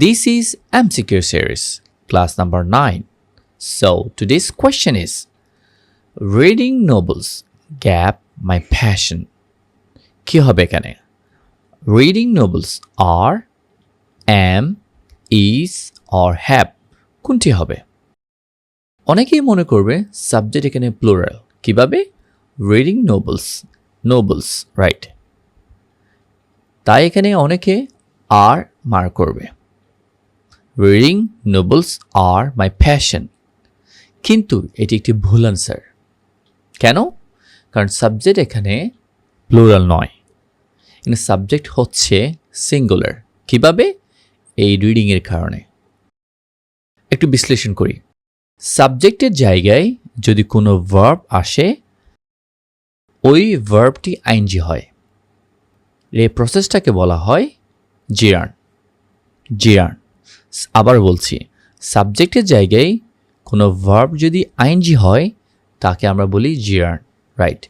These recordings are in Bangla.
This is MCQ series, class number 9. So today's question is, reading novels gap my passion. কি হবে এখানে? Reading novels are, am, is or have কোনটি হবে? অনেকেই মনে করবে সাবজেক্ট এখানে প্লুরাল। কিভাবে? Reading novels right. তাই এখানে অনেকে আর মার্ক করবে। Reading novels are my passion, কিন্তু এটি একটি ভুল আনসার। কেন? কারণ সাবজেক্ট এখানে প্লুরাল নয়, এখানে সাবজেক্ট হচ্ছে সিঙ্গুলার। কিভাবে? এই রিডিংয়ের কারণে। একটু বিশ্লেষণ করি। সাবজেক্টের জায়গায় যদি কোনো ভার্ব আসে, ওই ভার্বটি আইএনজি হয়। এই প্রসেসটাকে বলা হয় জিরার্ন। আবার বলছি, সাবজেক্টের জায়গায় কোনো ভার্ব যদি আইএনজি হয়, তাকে আমরা বলি জিরার্ন, রাইট?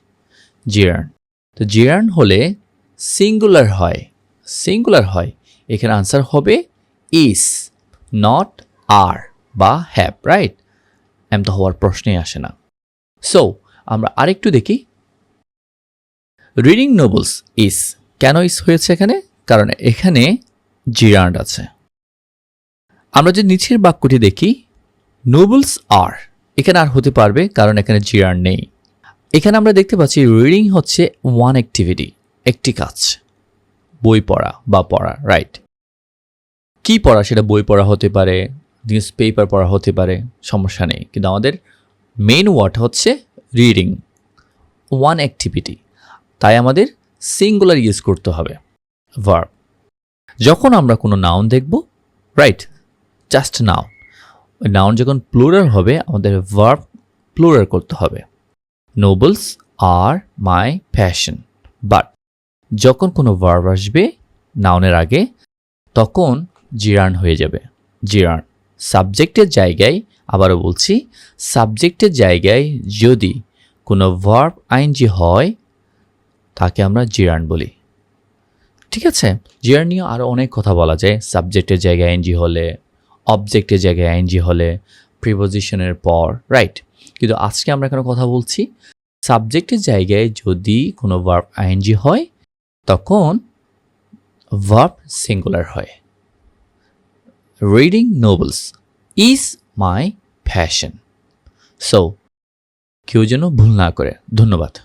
জিরার্ন। তো জিরার্ন হলে সিঙ্গুলার হয়। এখানে আনসার হবে ইস, নট আর বা হ্যাভ, রাইট? এম তো হওয়ার প্রশ্নই আসে না। সো আমরা আরেকটু দেখি। রিডিং নোবেলস ইস, কেন ইস হয়েছে এখানে? কারণ এখানে জিরান্ড আছে। আমরা যে নিচের বাক্যটি দেখি, নোবেলস আর, এখানে আর হতে পারবে কারণ এখানে জিরান্ড নেই। এখানে আমরা দেখতে পাচ্ছি রিডিং হচ্ছে ওয়ান অ্যাক্টিভিটি, একটি কাজ, বই পড়া বা পড়া, রাইট? কি পড়া? সেটা বই পড়া হতে পারে, নিউজ পেপার পড়া হতে পারে, সমস্যা নেই। কিন্তু আমাদের মেইন ওয়ার্ড হচ্ছে রিডিং, ওয়ান অ্যাক্টিভিটি। তাই আমাদের সিঙ্গুলার ইউজ করতে হবে ভার্ব। যখন আমরা কোনো নাউন দেখব, রাইট, জাস্ট নাউন, ওই নাউন যখন প্লুরাল হবে, আমাদের ভার্ব প্লুরাল করতে হবে। Novels are my passion. But যখন কোনো ভার্ব আসবে নাউনের আগে, তখন জিরার্ন হয়ে যাবে। জিরার্ন সাবজেক্টের জায়গায়, আবারও বলছি, সাবজেক্টের জায়গায় যদি কোনো ভার্ব আইএনজি হয়, তাকে আমরা জিরার্ন বলি। ঠিক আছে? জিরার্ন নিয়ে আরও অনেক কথা বলা যায়। সাবজেক্টের জায়গায় আইএনজি হলে, অবজেক্টের জায়গায় আইএনজি হলে, প্রিপোজিশনের পর, রাইট? কিন্তু আজকে আমরা এখানে কথা বলছি সাবজেক্টের জায়গায় যদি কোনো ভার্ব আইএনজি হয়, তখন ভার্ব সিঙ্গুলার হয়। Reading novels is my passion. So কেউ যেন ভুল না করে। ধন্যবাদ।